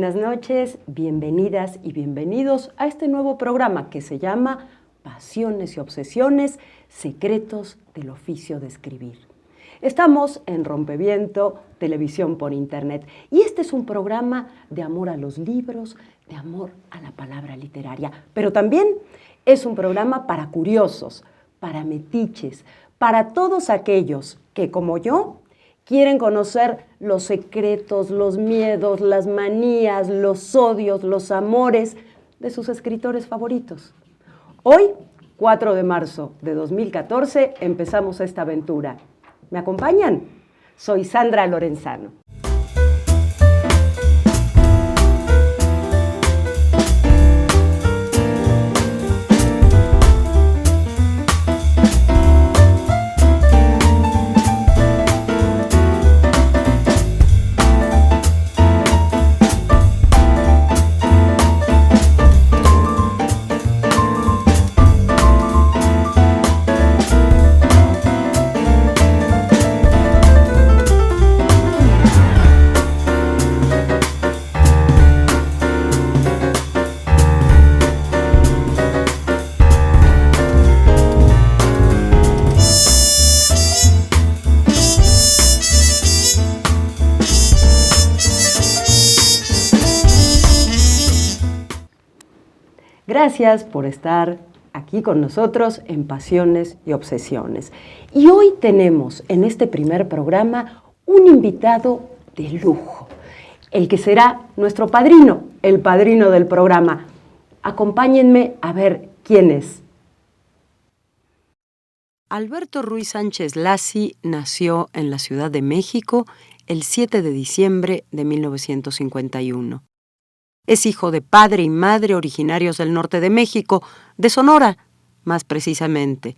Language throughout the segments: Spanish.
Buenas noches, bienvenidas y bienvenidos a este nuevo programa que se llama Pasiones y Obsesiones, Secretos del Oficio de Escribir. Estamos en Rompeviento, televisión por internet, y este es un programa de amor a los libros, de amor a la palabra literaria, pero también es un programa para curiosos, para metiches, para todos aquellos que, como yo, quieren conocer los secretos, los miedos, las manías, los odios, los amores de sus escritores favoritos. Hoy, 4 de marzo de 2014, empezamos esta aventura. ¿Me acompañan? Soy Sandra Lorenzano. Gracias por estar aquí con nosotros en Pasiones y Obsesiones. Y hoy tenemos en este primer programa un invitado de lujo, el que será nuestro padrino, el padrino del programa. Acompáñenme a ver quién es. Alberto Ruiz Sánchez Lacy nació en la Ciudad de México el 7 de diciembre de 1951. Es hijo de padre y madre originarios del norte de México, de Sonora, más precisamente.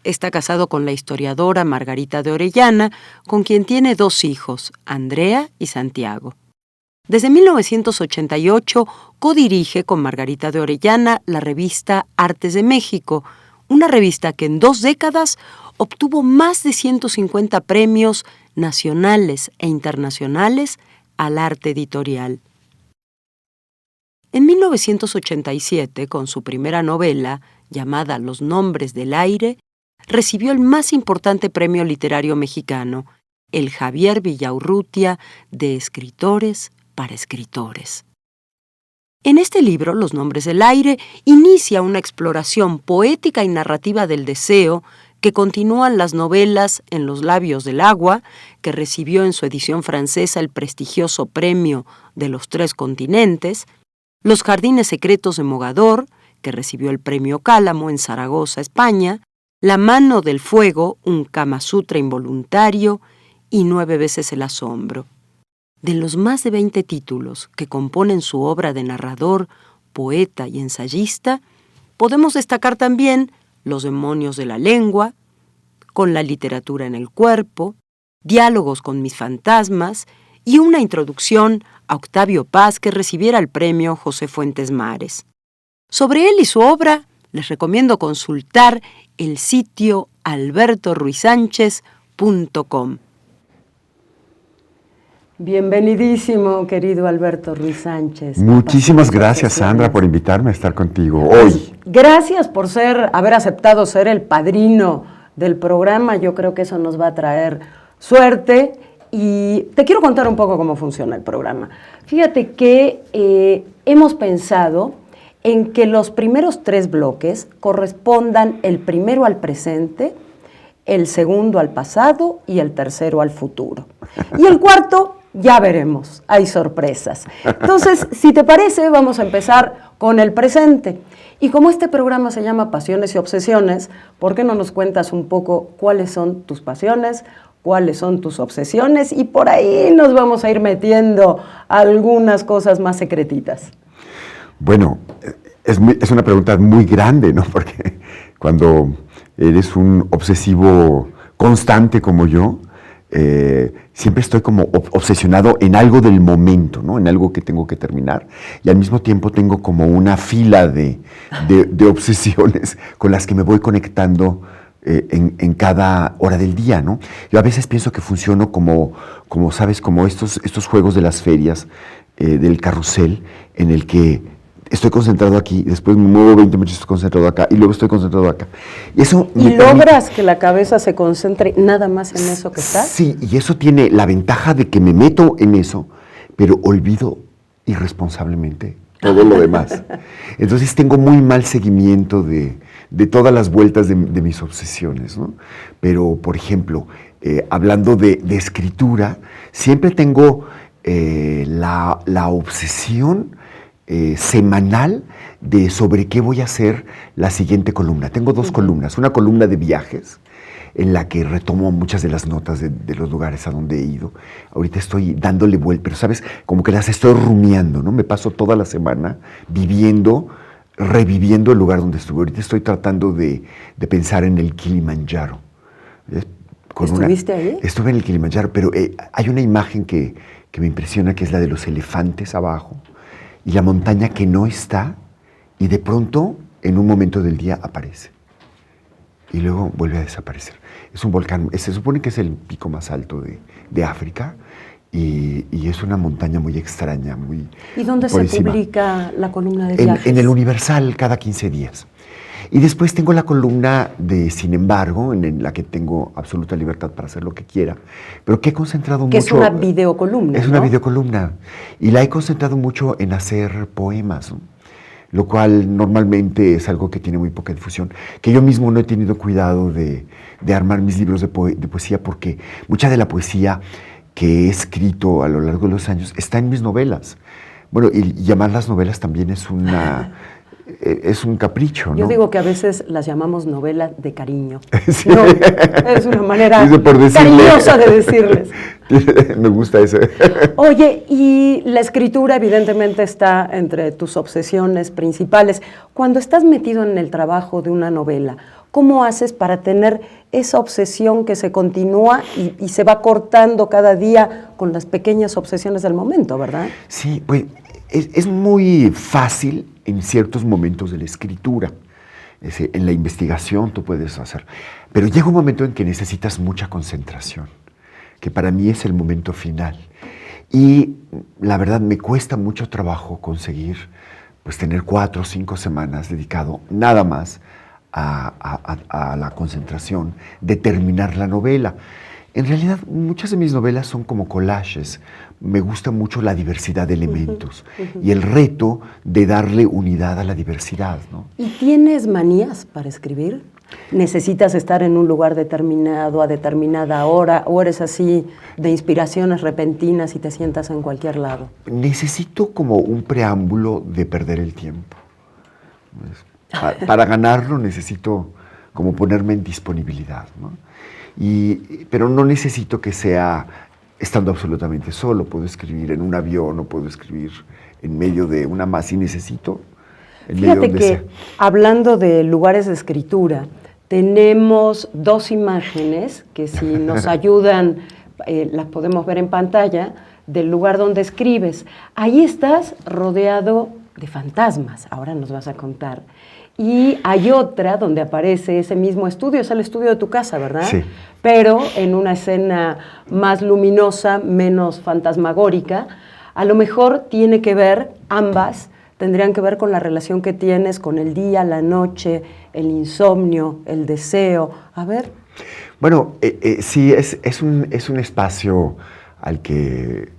Está casado con la historiadora Margarita de Orellana, con quien tiene 2 hijos, Andrea y Santiago. Desde 1988 codirige con Margarita de Orellana la revista Artes de México, una revista que en 2 décadas obtuvo más de 150 premios nacionales e internacionales al arte editorial. En 1987, con su primera novela, llamada Los Nombres del Aire, recibió el más importante premio literario mexicano, el Javier Villaurrutia de Escritores para Escritores. En este libro, Los Nombres del Aire, inicia una exploración poética y narrativa del deseo que continúan las novelas En los labios del agua, que recibió en su edición francesa el prestigioso premio de los 3 continentes, Los jardines secretos de Mogador, que recibió el premio Cálamo en Zaragoza, España, La mano del fuego, un Kama Sutra involuntario y 9 veces el asombro. De los más de 20 títulos que componen su obra de narrador, poeta y ensayista, podemos destacar también Los demonios de la lengua, Con la literatura en el cuerpo, Diálogos con mis fantasmas y una introducción a Octavio Paz que recibiera el premio José Fuentes Mares. Sobre él y su obra les recomiendo consultar el sitio albertoruizsánchez.com. Bienvenidísimo, querido Alberto Ruiz Sánchez. Muchísimas gracias, Sandra, por invitarme a estar contigo hoy. Gracias por haber aceptado ser el padrino del programa. Yo creo que eso nos va a traer suerte. Y te quiero contar un poco cómo funciona el programa. Fíjate que hemos pensado en que los primeros 3 bloques correspondan el primero al presente, el segundo al pasado y el tercero al futuro. Y el cuarto, ya veremos, hay sorpresas. Entonces, si te parece, vamos a empezar con el presente. Y como este programa se llama Pasiones y Obsesiones, ¿por qué no nos cuentas un poco cuáles son tus pasiones, cuáles son tus obsesiones? Y por ahí nos vamos a ir metiendo algunas cosas más secretitas. Bueno, es una pregunta muy grande, ¿no? Porque cuando eres un obsesivo constante como yo, siempre estoy como obsesionado en algo del momento, ¿no? En algo que tengo que terminar. Y al mismo tiempo tengo como una fila de obsesiones con las que me voy conectando en cada hora del día, ¿no? Yo a veces pienso que funciono como sabes, como estos juegos de las ferias, del carrusel en el que estoy concentrado aquí, después me muevo 20 metros, estoy concentrado acá, y luego estoy concentrado acá. ¿Y logras que la cabeza se concentre nada más en eso que está? Sí, y eso tiene la ventaja de que me meto en eso, pero olvido irresponsablemente todo lo demás. Entonces tengo muy mal seguimiento de todas las vueltas de mis obsesiones, ¿no? Pero, por ejemplo, hablando de escritura, siempre tengo la obsesión semanal de sobre qué voy a hacer la siguiente columna. Tengo dos columnas, una columna de viajes, en la que retomo muchas de las notas de los lugares a donde he ido. Ahorita estoy dándole vuelta, pero sabes, como que las estoy rumiando, ¿no? Me paso toda la semana reviviendo el lugar donde estuve. Ahorita estoy tratando de pensar en el Kilimanjaro. ¿Estuviste ahí? Estuve en el Kilimanjaro, pero hay una imagen que me impresiona, que es la de los elefantes abajo, y la montaña que no está, y de pronto, en un momento del día, aparece. Y luego vuelve a desaparecer. Es un volcán, se supone que es el pico más alto de África, y es una montaña muy extraña, muy ¿Y dónde por se encima. publica la columna de viajes? En el Universal, cada 15 días. Y después tengo la columna de Sin embargo, en la que tengo absoluta libertad para hacer lo que quiera, pero que he concentrado mucho... Que es una videocolumna, Es una videocolumna, y la he concentrado mucho en hacer poemas, ¿no? Lo cual normalmente es algo que tiene muy poca difusión, que yo mismo no he tenido cuidado de armar mis libros de poesía, porque mucha de la poesía que he escrito a lo largo de los años está en mis novelas. Bueno, y llamar las novelas también es un capricho, ¿no? Yo digo que a veces las llamamos novelas de cariño. Sí. No, es una manera por cariñosa de decirles. Me gusta eso. Oye, y la escritura evidentemente está entre tus obsesiones principales. Cuando estás metido en el trabajo de una novela, ¿cómo haces para tener esa obsesión que se continúa y se va cortando cada día con las pequeñas obsesiones del momento, verdad? Sí, pues es muy fácil en ciertos momentos de la escritura. En la investigación tú puedes hacer. Pero llega un momento en que necesitas mucha concentración, que para mí es el momento final. Y la verdad me cuesta mucho trabajo conseguir pues tener 4 o 5 semanas dedicado nada más a la concentración de terminar la novela. En realidad, muchas de mis novelas son como collages. Me gusta mucho la diversidad de elementos y el reto de darle unidad a la diversidad, ¿no? ¿Y tienes manías para escribir? ¿Necesitas estar en un lugar determinado a determinada hora o eres así de inspiraciones repentinas y te sientas en cualquier lado? Necesito como un preámbulo de perder el tiempo. Para ganarlo necesito como ponerme en disponibilidad, ¿no? Pero no necesito que sea estando absolutamente solo. Puedo escribir en un avión o puedo escribir en medio de una masa y necesito en medio Fíjate donde que sea. Hablando de lugares de escritura, tenemos 2 imágenes que si nos ayudan, las podemos ver en pantalla, del lugar donde escribes. Ahí estás rodeado de fantasmas, ahora nos vas a contar. Y hay otra donde aparece ese mismo estudio, es el estudio de tu casa, ¿verdad? Sí. Pero en una escena más luminosa, menos fantasmagórica. A lo mejor tiene que ver, ambas tendrían que ver con la relación que tienes con el día, la noche, el insomnio, el deseo. A ver. Bueno, sí, es un espacio al que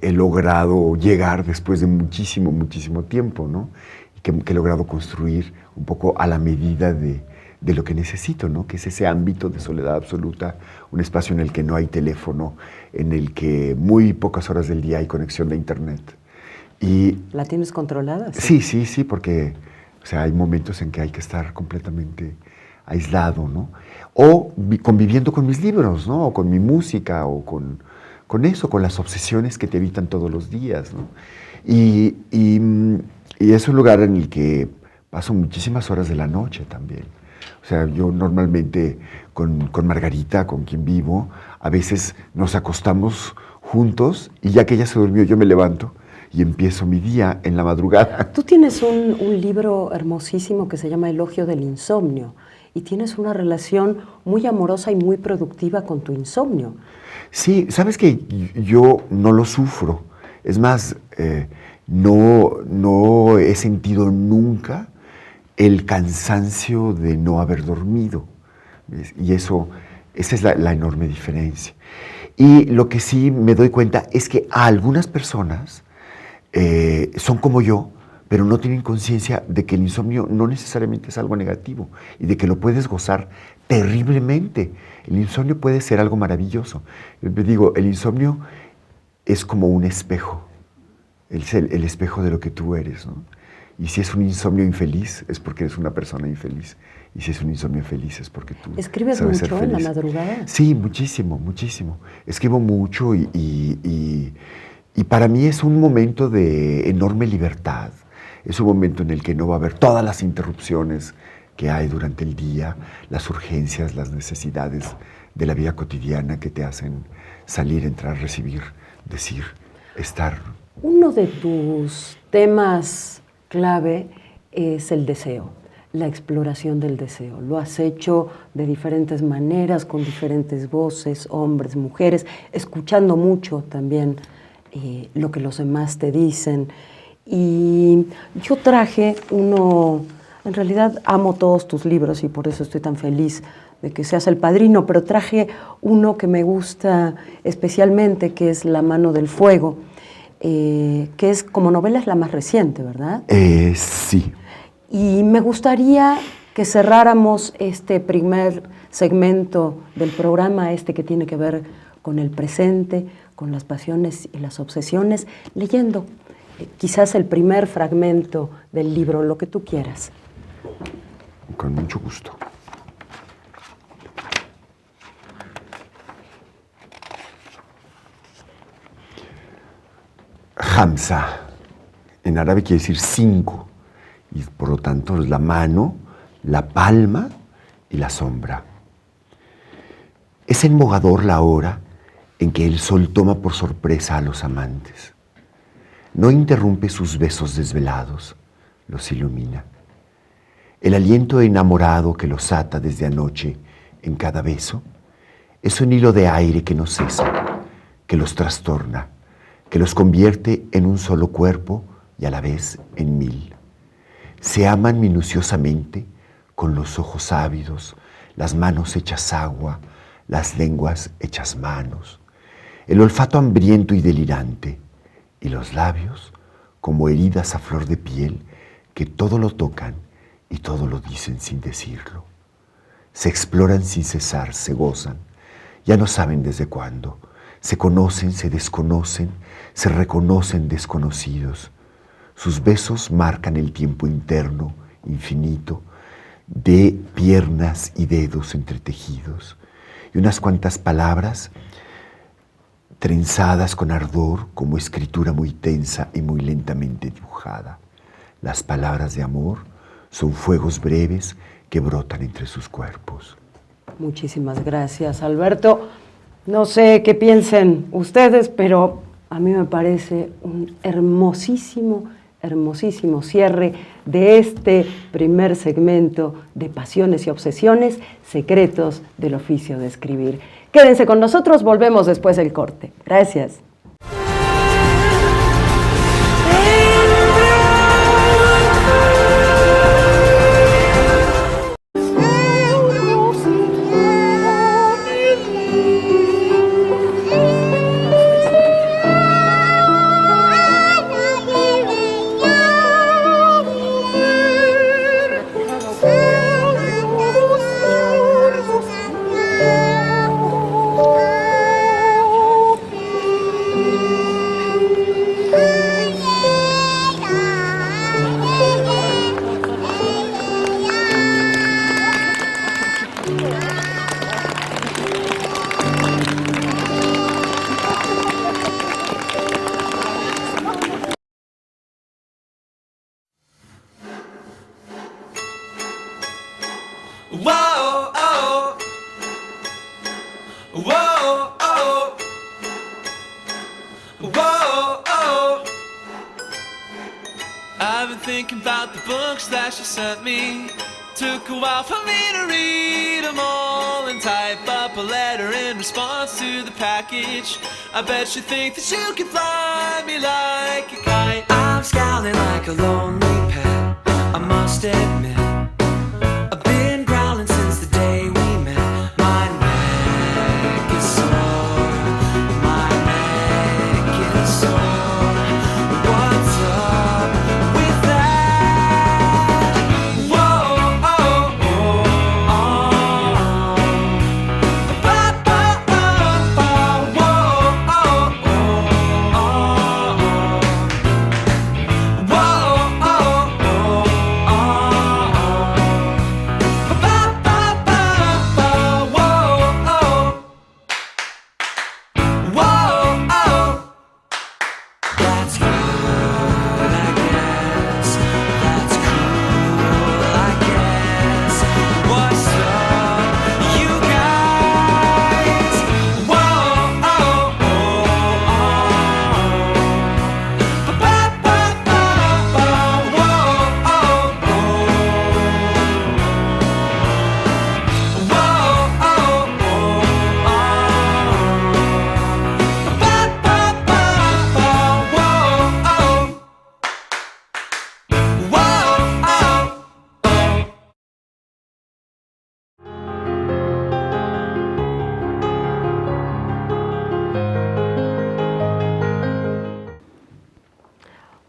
he logrado llegar después de muchísimo, muchísimo tiempo, ¿no? Y que he logrado construir un poco a la medida de lo que necesito, ¿no? Que es ese ámbito de soledad absoluta, un espacio en el que no hay teléfono, en el que muy pocas horas del día hay conexión de internet. ¿La tienes controlada? Sí, porque o sea, hay momentos en que hay que estar completamente aislado, ¿no? O conviviendo con mis libros, ¿no? O con mi música, o con eso, con las obsesiones que te evitan todos los días, ¿no? Y es un lugar en el que paso muchísimas horas de la noche también. O sea, yo normalmente con Margarita, con quien vivo, a veces nos acostamos juntos y ya que ella se durmió, yo me levanto y empiezo mi día en la madrugada. Tú tienes un libro hermosísimo que se llama Elogio del insomnio y tienes una relación muy amorosa y muy productiva con tu insomnio. Sí, sabes que yo no lo sufro. Es más, no he sentido nunca el cansancio de no haber dormido. ¿Ves? Y esa es la enorme diferencia. Y lo que sí me doy cuenta es que a algunas personas son como yo, pero no tienen conciencia de que el insomnio no necesariamente es algo negativo y de que lo puedes gozar terriblemente. El insomnio puede ser algo maravilloso. Yo digo, el insomnio es como un espejo, es el espejo de lo que tú eres, ¿no? Y si es un insomnio infeliz, es porque eres una persona infeliz. Y si es un insomnio feliz, es porque tú ¿Escribes sabes ser mucho en feliz. la madrugada? Sí, muchísimo, muchísimo. Escribo mucho y para mí es un momento de enorme libertad. Es un momento en el que no va a haber todas las interrupciones que hay durante el día, las urgencias, las necesidades de la vida cotidiana que te hacen salir, entrar, recibir, decir, estar. Uno de tus temas clave es el deseo, la exploración del deseo. Lo has hecho de diferentes maneras, con diferentes voces, hombres, mujeres, escuchando mucho también lo que los demás te dicen. Y yo traje uno, en realidad amo todos tus libros y por eso estoy tan feliz de que seas el padrino, pero traje uno que me gusta especialmente, que es La mano del fuego, que es como novela, es la más reciente, ¿verdad? Sí. Y me gustaría que cerráramos este primer segmento del programa, que tiene que ver con el presente, con las pasiones y las obsesiones, leyendo quizás el primer fragmento del libro, lo que tú quieras. Con mucho gusto. Hamza, en árabe quiere decir 5, y por lo tanto es la mano, la palma y la sombra. Es embogador la hora en que el sol toma por sorpresa a los amantes. No interrumpe sus besos desvelados, los ilumina. El aliento enamorado que los ata desde anoche en cada beso es un hilo de aire que no cesa, que los trastorna, que los convierte en un solo cuerpo y a la vez en 1000. Se aman minuciosamente con los ojos ávidos, las manos hechas agua, las lenguas hechas manos, el olfato hambriento y delirante, y los labios como heridas a flor de piel que todo lo tocan y todo lo dicen sin decirlo. Se exploran sin cesar, se gozan, ya no saben desde cuándo, se conocen, se desconocen, se reconocen desconocidos. Sus besos marcan el tiempo interno, infinito, de piernas y dedos entretejidos, y unas cuantas palabras trenzadas con ardor como escritura muy tensa y muy lentamente dibujada. Las palabras de amor son fuegos breves que brotan entre sus cuerpos. Muchísimas gracias, Alberto. No sé qué piensen ustedes, pero a mí me parece un hermosísimo cierre de este primer segmento de Pasiones y Obsesiones, secretos del oficio de escribir. Quédense con nosotros, volvemos después del corte. Gracias. Whoa, oh. Whoa, oh. Whoa, oh. I've been thinking about the books that she sent me. Took a while for me to read them all and type up up a letter in response to the package. I bet you think that you can fly me like a kite. I'm scowling like a lonely pet, I must admit. I've been growling since the day we met. My neck is sore, my neck is sore. What's up with that? Whoa, oh, oh, oh. Ba, ba, ba, ba. Whoa, oh, oh, oh. Whoa, oh, oh, oh. Ba, ba, ba, ba. Whoa, oh. Whoa, oh. That's good, I guess. That's cool, I guess. What's up, you guys? Whoa, oh, oh, oh. Ba, ba, ba, ba. Whoa, oh, oh. Whoa, oh, oh, oh. Ba, ba, ba, ba. Whoa, oh. Whoa, oh, oh.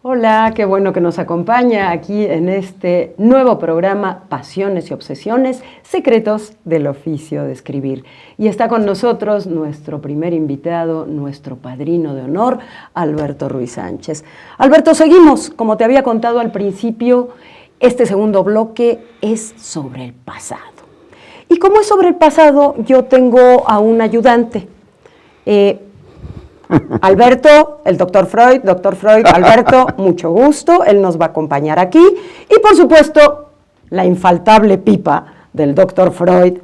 Hola, qué bueno que nos acompaña aquí en este nuevo programa Pasiones y Obsesiones, Secretos del Oficio de Escribir. Y está con nosotros nuestro primer invitado, nuestro padrino de honor, Alberto Ruiz Sánchez. Alberto, seguimos. Como te había contado al principio, este segundo bloque es sobre el pasado. Y como es sobre el pasado, yo tengo a un ayudante. Alberto, el doctor Freud, Alberto, mucho gusto, él nos va a acompañar aquí. Y por supuesto, la infaltable pipa del doctor Freud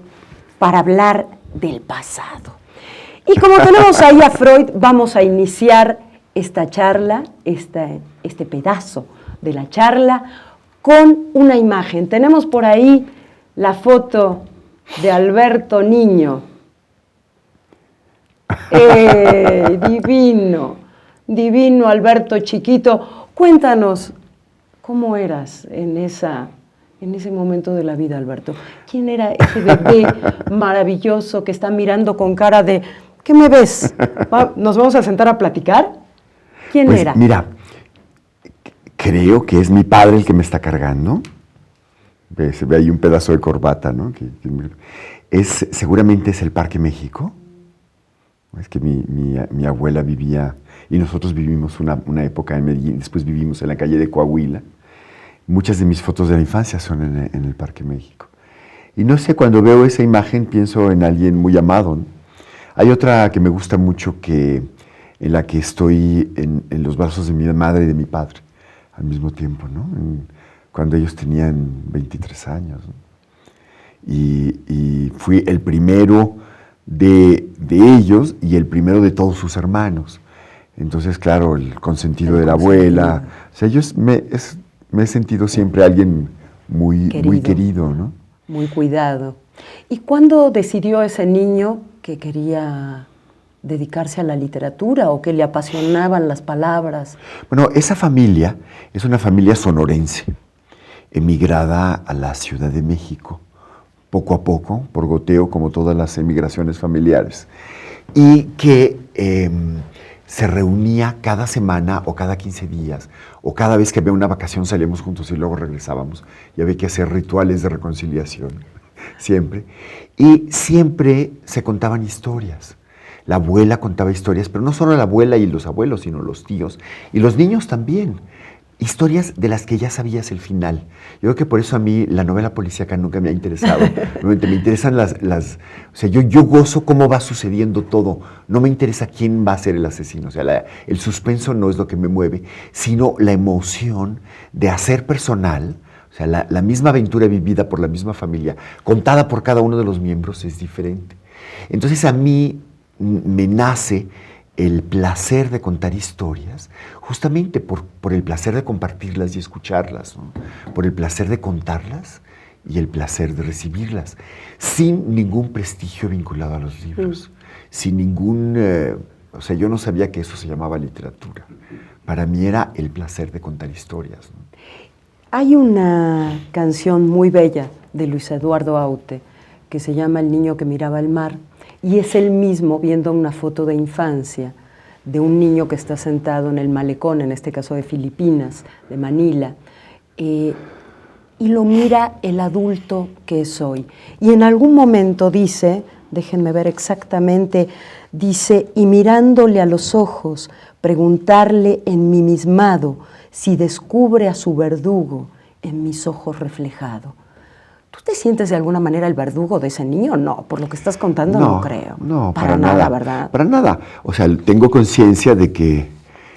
para hablar del pasado. Y como tenemos ahí a Freud, vamos a iniciar esta charla, este pedazo de la charla, con una imagen. Tenemos por ahí la foto de Alberto niño. Divino, divino Alberto chiquito. Cuéntanos, ¿cómo eras en ese momento de la vida, Alberto? ¿Quién era ese bebé maravilloso que está mirando con cara de ¿qué me ves? ¿Nos vamos a sentar a platicar? ¿Quién Pues, era? mira, creo que es mi padre el que me está cargando. Se ve ahí un pedazo de corbata, ¿no? Seguramente es el Parque México. Es que mi abuela vivía, y nosotros vivimos una época en Medellín, después vivimos en la calle de Coahuila. Muchas de mis fotos de la infancia son en el Parque México. Y no sé, cuando veo esa imagen pienso en alguien muy amado, ¿no? Hay otra que me gusta mucho, en la que estoy en los brazos de mi madre y de mi padre al mismo tiempo, ¿no? Cuando ellos tenían 23 años, ¿no? Y fui el primero de ellos y el primero de todos sus hermanos. Entonces, claro, el consentido de la abuela. O sea, me he sentido siempre alguien muy querido, ¿no? Muy cuidado. ¿Y cuándo decidió ese niño que quería dedicarse a la literatura o que le apasionaban las palabras? Bueno, esa familia es una familia sonorense, emigrada a la Ciudad de México, poco a poco, por goteo, como todas las emigraciones familiares, y que se reunía cada semana o cada 15 días, o cada vez que había una vacación salíamos juntos y luego regresábamos, y había que hacer rituales de reconciliación, siempre, y siempre se contaban historias. La abuela contaba historias, pero no solo la abuela y los abuelos, sino los tíos, y los niños también. Historias de las que ya sabías el final. Yo creo que por eso a mí la novela policíaca nunca me ha interesado. Me interesan o sea, yo gozo cómo va sucediendo todo. No me interesa quién va a ser el asesino. O sea, el suspenso no es lo que me mueve, sino la emoción de hacer personal. O sea, la misma aventura vivida por la misma familia, contada por cada uno de los miembros, es diferente. Entonces a mí me nace el placer de contar historias, justamente por el placer de compartirlas y escucharlas, ¿no? Por el placer de contarlas y el placer de recibirlas, sin ningún prestigio vinculado a los libros, sin ningún... o sea, yo no sabía que eso se llamaba literatura. Para mí era el placer de contar historias, ¿no? Hay una canción muy bella de Luis Eduardo Aute que se llama El niño que miraba el mar, y es él mismo viendo una foto de infancia de un niño que está sentado en el malecón, en este caso de Filipinas, de Manila, y lo mira el adulto que es hoy. Y en algún momento dice, déjenme ver exactamente, dice, y mirándole a los ojos, preguntarle enmimismado si descubre a su verdugo en mis ojos reflejado. ¿Tú te sientes de alguna manera el verdugo de ese niño? No, por lo que estás contando no creo. No, para nada, ¿verdad? Para nada. O sea, tengo conciencia de que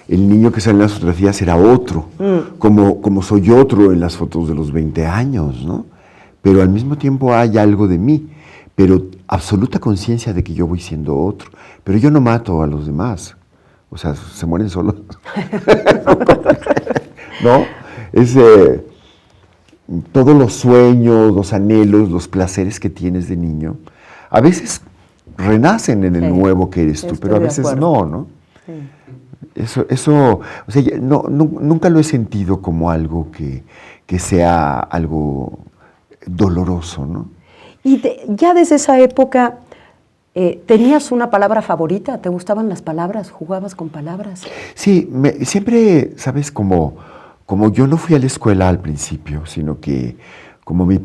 el niño que sale en las fotografías era otro, como soy otro en las fotos de los 20 años, ¿no? Pero al mismo tiempo hay algo de mí, pero absoluta conciencia de que yo voy siendo otro. Pero yo no mato a los demás. O sea, se mueren solos. ¿No? Es todos los sueños, los anhelos, los placeres que tienes de niño, a veces renacen en el nuevo que eres tú, pero a veces no, ¿no? Sí. Eso, o sea, nunca lo he sentido como algo que sea algo doloroso, ¿no? Y ya desde esa época, ¿tenías una palabra favorita? ¿Te gustaban las palabras? ¿Jugabas con palabras? Sí, siempre, ¿sabes? Como yo no fui a la escuela al principio, sino que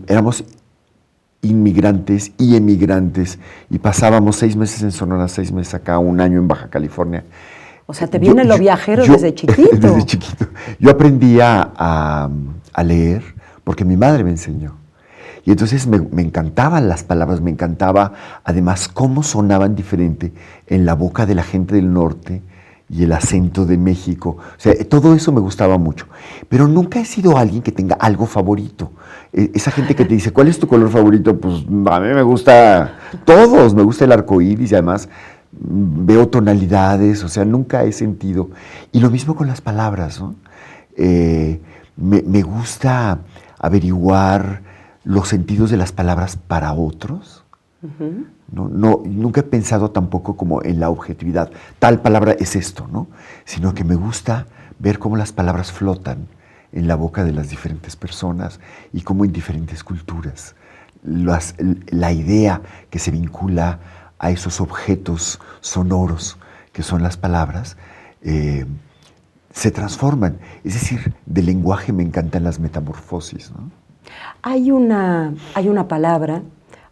éramos inmigrantes y emigrantes y pasábamos 6 meses en Sonora, 6 meses acá, 1 año en Baja California. O sea, te viene lo viajero desde chiquito. Desde chiquito. Yo aprendí a leer porque mi madre me enseñó. Y entonces me encantaban las palabras, me encantaba además cómo sonaban diferente en la boca de la gente del norte y el acento de México. O sea, todo eso me gustaba mucho. Pero nunca he sido alguien que tenga algo favorito. Esa gente que te dice, ¿cuál es tu color favorito? Pues a mí me gusta todos, me gusta el arco iris y además veo tonalidades, o sea, nunca he sentido. Y lo mismo con las palabras, ¿no? Me gusta averiguar los sentidos de las palabras para otros. Nunca he pensado tampoco como en la objetividad. Tal palabra es esto, ¿no? Sino que me gusta ver cómo las palabras flotan en la boca de las diferentes personas y cómo en diferentes culturas la idea que se vincula a esos objetos sonoros que son las palabras se transforman. Es decir, del lenguaje me encantan las metamorfosis, ¿no? Hay una palabra,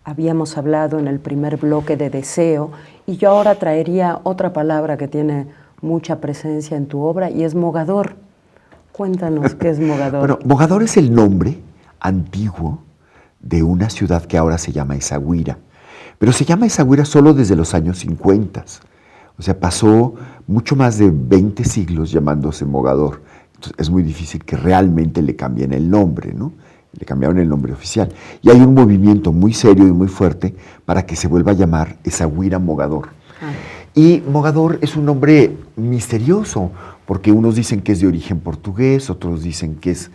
habíamos hablado en el primer bloque de deseo, y yo ahora traería otra palabra que tiene mucha presencia en tu obra, y es mogador. Cuéntanos qué es mogador. Bueno, mogador es el nombre antiguo de una ciudad que ahora se llama Essaouira, pero se llama Essaouira solo desde los años 50. O sea, pasó mucho más de 20 siglos llamándose mogador. Entonces, es muy difícil que realmente le cambien el nombre, ¿no? Le cambiaron el nombre oficial. Y hay un movimiento muy serio y muy fuerte para que se vuelva a llamar Essaouira Mogador. Y Mogador es un nombre misterioso, porque unos dicen que es de origen portugués, otros dicen que es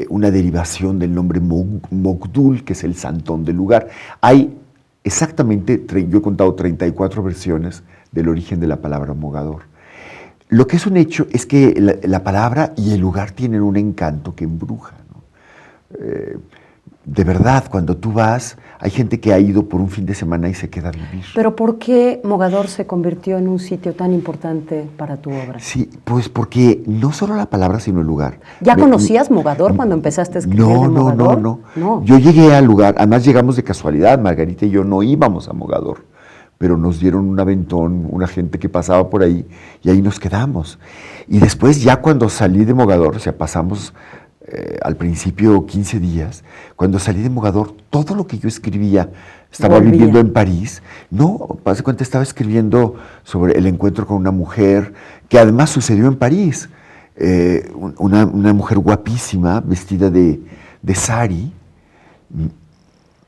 una derivación del nombre Mogdul, que es el santón del lugar. Hay exactamente, yo he contado 34 versiones del origen de la palabra Mogador. Lo que es un hecho es que la palabra y el lugar tienen un encanto que embruja. De verdad, cuando tú vas, hay gente que ha ido por un fin de semana y se queda a vivir. ¿Pero por qué Mogador se convirtió en un sitio tan importante para tu obra? Sí, pues porque no solo la palabra, sino el lugar. ¿Ya conocías Mogador cuando empezaste a escribir de Mogador? No. Yo llegué al lugar, además llegamos de casualidad, Margarita y yo no íbamos a Mogador, pero nos dieron un aventón, una gente que pasaba por ahí, y ahí nos quedamos. Y después, ya cuando salí de Mogador, o sea, pasamos al principio 15 días, cuando salí de Mogador, todo lo que yo escribía, estaba viviendo en París, pase cuenta, estaba escribiendo sobre el encuentro con una mujer, que además sucedió en París, una mujer guapísima, vestida de sari,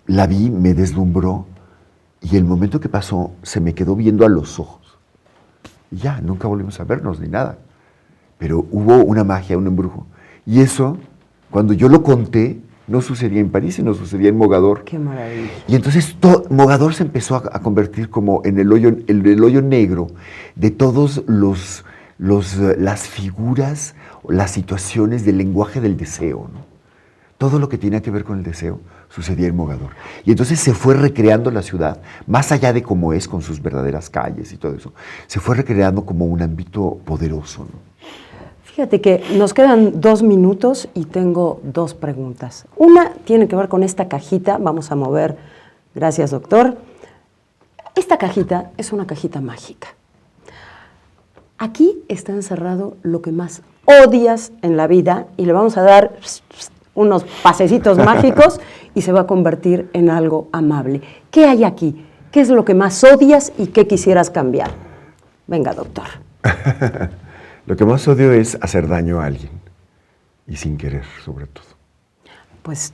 la vi, me deslumbró, y el momento que pasó, se me quedó viendo a los ojos, y ya, nunca volvimos a vernos ni nada, pero hubo una magia, un embrujo, y eso, cuando yo lo conté, No sucedía en París, sino sucedía en Mogador. Qué maravilla. Y entonces Mogador se empezó a convertir como en el hoyo negro de todos las figuras, las situaciones del lenguaje del deseo, ¿no? Todo lo que tenía que ver con el deseo sucedía en Mogador. Y entonces se fue recreando la ciudad, más allá de cómo es con sus verdaderas calles y todo eso, se fue recreando como un ámbito poderoso, ¿no? Fíjate que nos quedan 2 minutos y tengo 2 preguntas. Una tiene que ver con esta cajita. Vamos a mover. Gracias, doctor. Esta cajita es una cajita mágica. Aquí está encerrado lo que más odias en la vida y le vamos a dar unos pasecitos mágicos y se va a convertir en algo amable. ¿Qué hay aquí? ¿Qué es lo que más odias y qué quisieras cambiar? Venga, doctor. Lo que más odio es hacer daño a alguien, y sin querer, sobre todo. Pues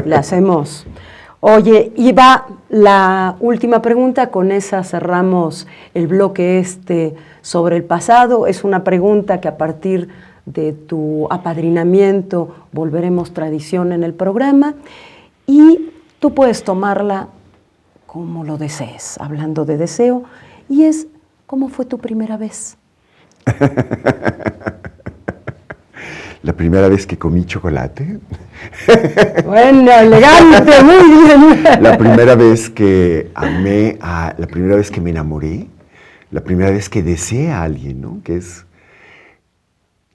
le hacemos. Oye, y va la última pregunta, con esa cerramos el bloque sobre el pasado. Es una pregunta que a partir de tu apadrinamiento volveremos tradición en el programa y tú puedes tomarla como lo desees, hablando de deseo, y es, ¿cómo fue tu primera vez? La primera vez que comí chocolate. Bueno, elegante, muy bien. La primera vez que amé, la primera vez que me enamoré, la primera vez que deseé a alguien, ¿no?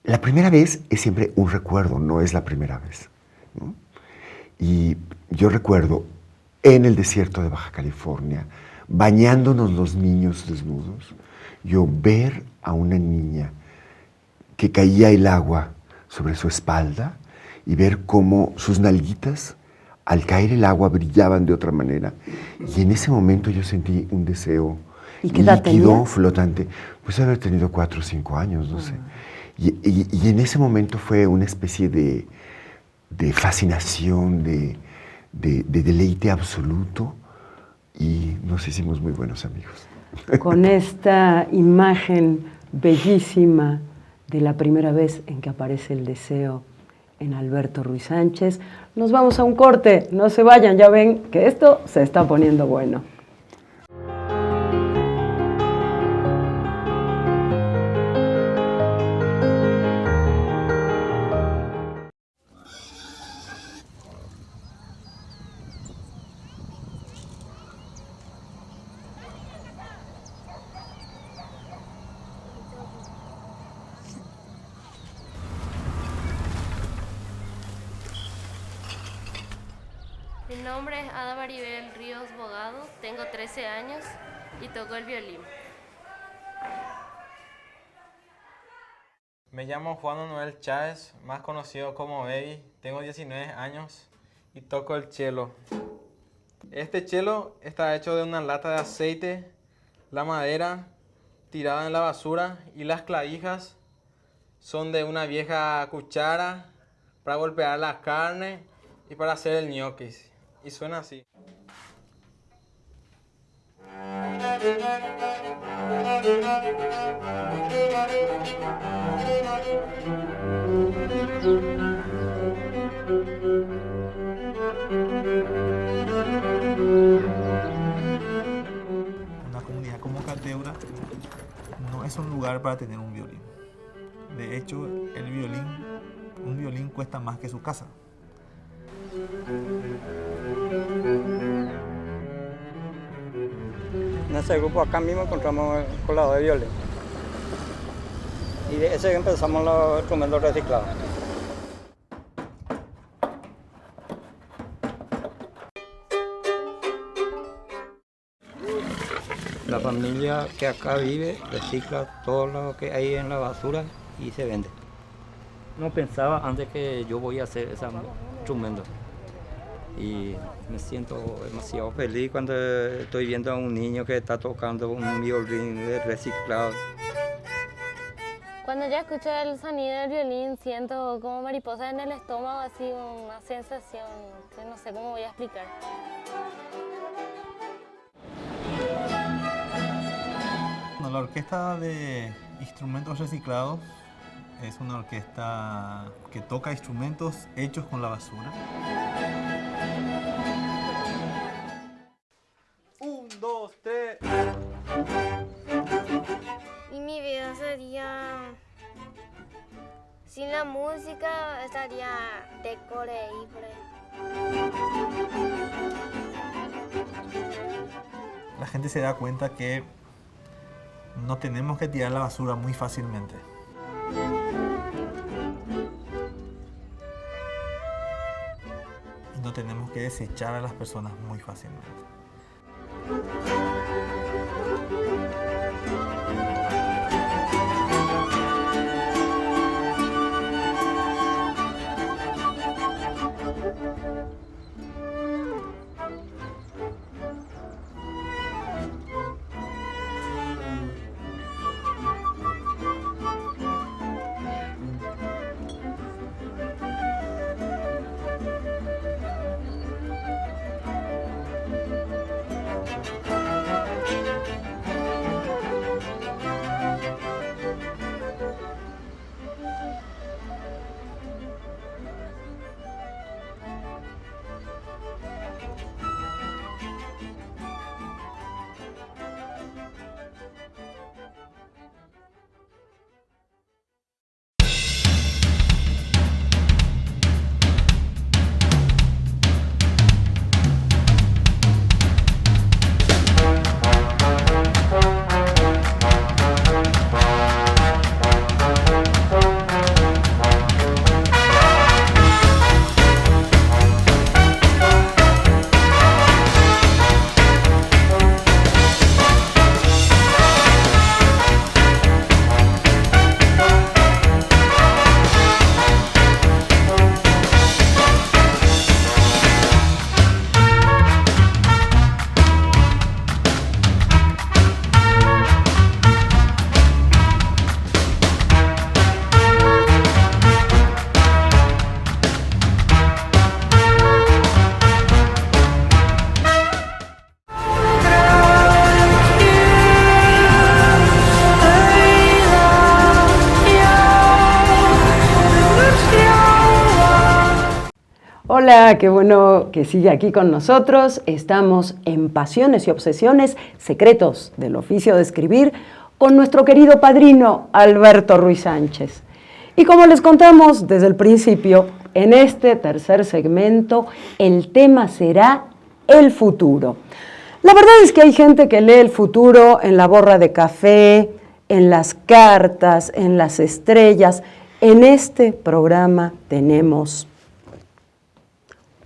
La primera vez es siempre un recuerdo, no es la primera vez, ¿no? Y yo recuerdo en el desierto de Baja California, bañándonos los niños desnudos, yo ver a una niña que caía el agua sobre su espalda y ver cómo sus nalguitas, al caer el agua, brillaban de otra manera. Y en ese momento yo sentí un deseo líquido, flotante. Pues haber tenido 4 o 5 años, no sé. Y en ese momento fue una especie de fascinación, de deleite absoluto, y nos hicimos muy buenos amigos. Con esta imagen bellísima de la primera vez en que aparece el deseo en Alberto Ruiz Sánchez, nos vamos a un corte. No se vayan, ya ven que esto se está poniendo bueno. Mi nombre es Ada Maribel Ríos Bogado, tengo 13 años y toco el violín. Me llamo Juan Manuel Chávez, más conocido como Baby, tengo 19 años y toco el cello. Este cello está hecho de una lata de aceite, la madera tirada en la basura y las clavijas son de una vieja cuchara para golpear la carne y para hacer el ñoquis. Y suena así. Una comunidad como Caldeura no es un lugar para tener un violín. De hecho, un violín cuesta más que su casa. En ese grupo acá mismo encontramos el colador de violín. Y de ese empezamos los instrumentos reciclados. La familia que acá vive recicla todo lo que hay en la basura y se vende. No pensaba antes que yo voy a hacer ese instrumento. Y me siento demasiado feliz cuando estoy viendo a un niño que está tocando un violín reciclado. Cuando ya escucho el sonido del violín siento como mariposas en el estómago, así una sensación que no sé cómo voy a explicar. La orquesta de instrumentos reciclados Es una orquesta que toca instrumentos hechos con la basura. 1, 2, 3. Y mi vida sería... Sin la música estaría decore y por ahí. La gente se da cuenta que no tenemos que tirar la basura muy fácilmente. Y no tenemos que desechar a las personas muy fácilmente. Hola, qué bueno que sigue aquí con nosotros. Estamos en Pasiones y Obsesiones, secretos del oficio de escribir, con nuestro querido padrino Alberto Ruiz Sánchez. Y como les contamos desde el principio, en este tercer segmento el tema será el futuro. La verdad es que hay gente que lee el futuro en la borra de café, en las cartas, en las estrellas. En este programa tenemos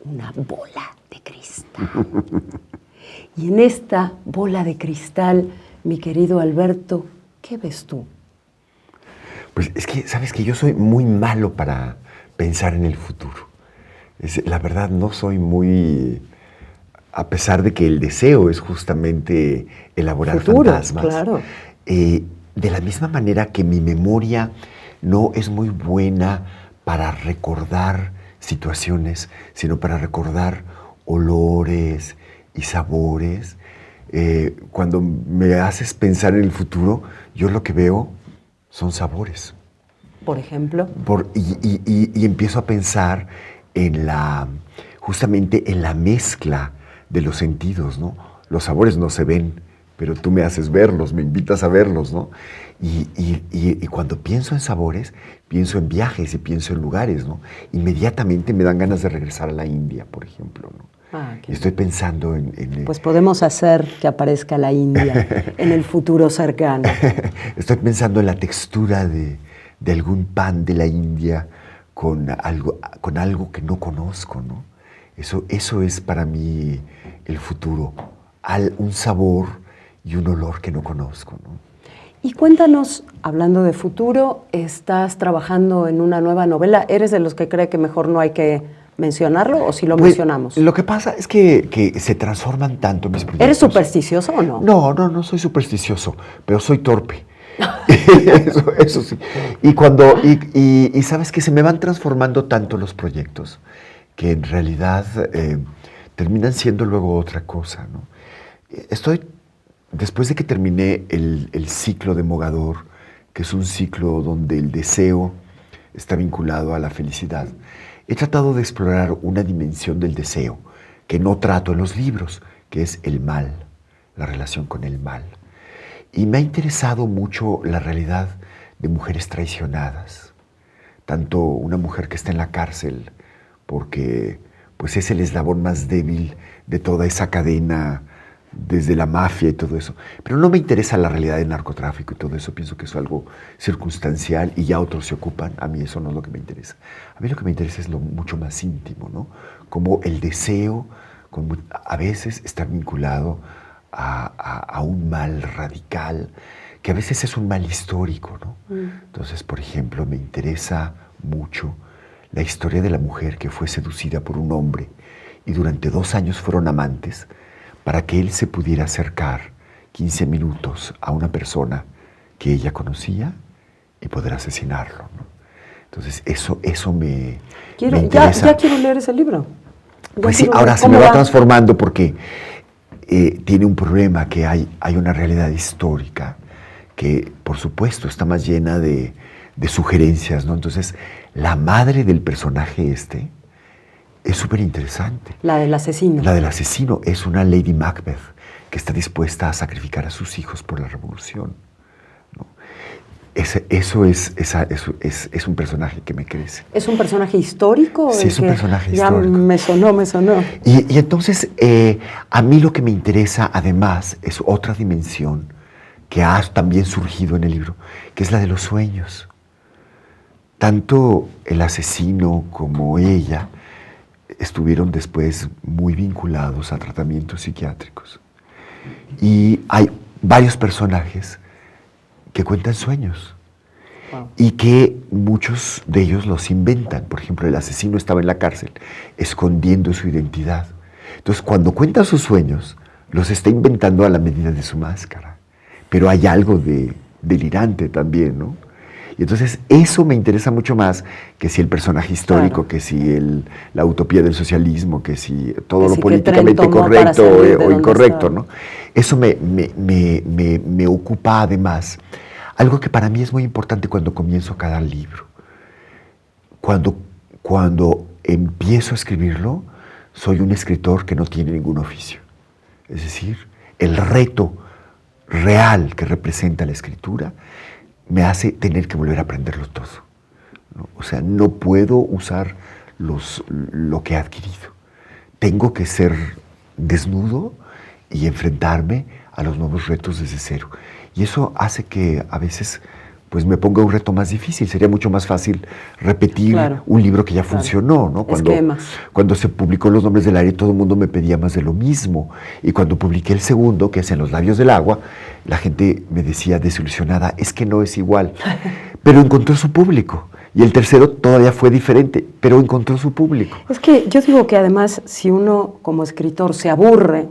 una bola de cristal. Y en esta bola de cristal, mi querido Alberto, ¿qué ves tú? Pues es que, ¿sabes que yo soy muy malo para pensar en el futuro? La verdad, no soy muy... A pesar de que el deseo es justamente elaborar futuro, fantasmas. Claro. De la misma manera que mi memoria no es muy buena para recordar situaciones, sino para recordar olores y sabores. Cuando me haces pensar en el futuro, yo lo que veo son sabores. Por ejemplo. Y empiezo a pensar en justamente en la mezcla de los sentidos, ¿no? Los sabores no se ven, pero tú me haces verlos, me invitas a verlos, ¿no? Y cuando pienso en sabores, pienso en viajes y pienso en lugares, ¿no? Inmediatamente me dan ganas de regresar a la India, por ejemplo, ¿no? Estoy pensando en... Pues podemos hacer que aparezca la India en el futuro cercano. Estoy pensando en la textura de algún pan de la India con algo que no conozco, ¿no? Eso es para mí el futuro, un sabor y un olor que no conozco, ¿no? Y cuéntanos, hablando de futuro, estás trabajando en una nueva novela. ¿Eres de los que cree que mejor no hay que mencionarlo o si lo mencionamos? Lo que pasa es que se transforman tanto mis proyectos. ¿Eres supersticioso o no? No soy supersticioso, pero soy torpe. eso sí. Y sabes que se me van transformando tanto los proyectos que en realidad terminan siendo luego otra cosa, ¿no? Después de que terminé el ciclo de Mogador, que es un ciclo donde el deseo está vinculado a la felicidad, he tratado de explorar una dimensión del deseo que no trato en los libros, que es el mal, la relación con el mal. Y me ha interesado mucho la realidad de mujeres traicionadas, tanto una mujer que está en la cárcel, porque pues es el eslabón más débil de toda esa cadena, desde la mafia y todo eso. Pero no me interesa la realidad del narcotráfico y todo eso, pienso que es algo circunstancial y ya otros se ocupan. A mí eso no es lo que me interesa. A mí lo que me interesa es lo mucho más íntimo, ¿no? Como el deseo a veces está vinculado a un mal radical, que a veces es un mal histórico, ¿no? Entonces, por ejemplo, me interesa mucho la historia de la mujer que fue seducida por un hombre y durante 2 años fueron amantes para que él se pudiera acercar 15 minutos a una persona que ella conocía y poder asesinarlo, ¿no? Entonces, eso me interesa. Ya quiero leer ese libro. Pues sí, ahora se me va transformando porque tiene un problema, que hay una realidad histórica que, por supuesto, está más llena de sugerencias, ¿no? Entonces, la madre del personaje es súper interesante. La del asesino. La del asesino es una Lady Macbeth que está dispuesta a sacrificar a sus hijos por la revolución, ¿no? Eso es un personaje que me crece. ¿Es un personaje histórico? Sí, es un personaje histórico. Ya me sonó. Y entonces, a mí lo que me interesa, además, es otra dimensión que ha también surgido en el libro, que es la de los sueños. Tanto el asesino como ella estuvieron después muy vinculados a tratamientos psiquiátricos. Y hay varios personajes que cuentan sueños. Wow. Y que muchos de ellos los inventan. Por ejemplo, el asesino estaba en la cárcel escondiendo su identidad. Entonces, cuando cuenta sus sueños, los está inventando a la medida de su máscara. Pero hay algo de delirante también, ¿no? Y entonces eso me interesa mucho más que si el personaje histórico, claro, que si la utopía del socialismo, que si todo lo políticamente correcto o incorrecto, ¿no? Eso me ocupa además. Algo que para mí es muy importante cuando comienzo cada libro. Cuando empiezo a escribirlo, soy un escritor que no tiene ningún oficio. Es decir, el reto real que representa la escritura me hace tener que volver a aprenderlo todo, ¿no? O sea, no puedo usar lo que he adquirido. Tengo que ser desnudo y enfrentarme a los nuevos retos desde cero. Y eso hace que a veces pues me ponga un reto más difícil. Sería mucho más fácil repetir, claro, un libro que ya funcionó, ¿no? Cuando se publicó Los Nombres del Aire, todo el mundo me pedía más de lo mismo. Y cuando publiqué el segundo, que es En los labios del agua, la gente me decía desilusionada, es que no es igual. Pero encontró su público. Y el tercero todavía fue diferente, pero encontró su público. Es que yo digo que además, si uno como escritor se aburre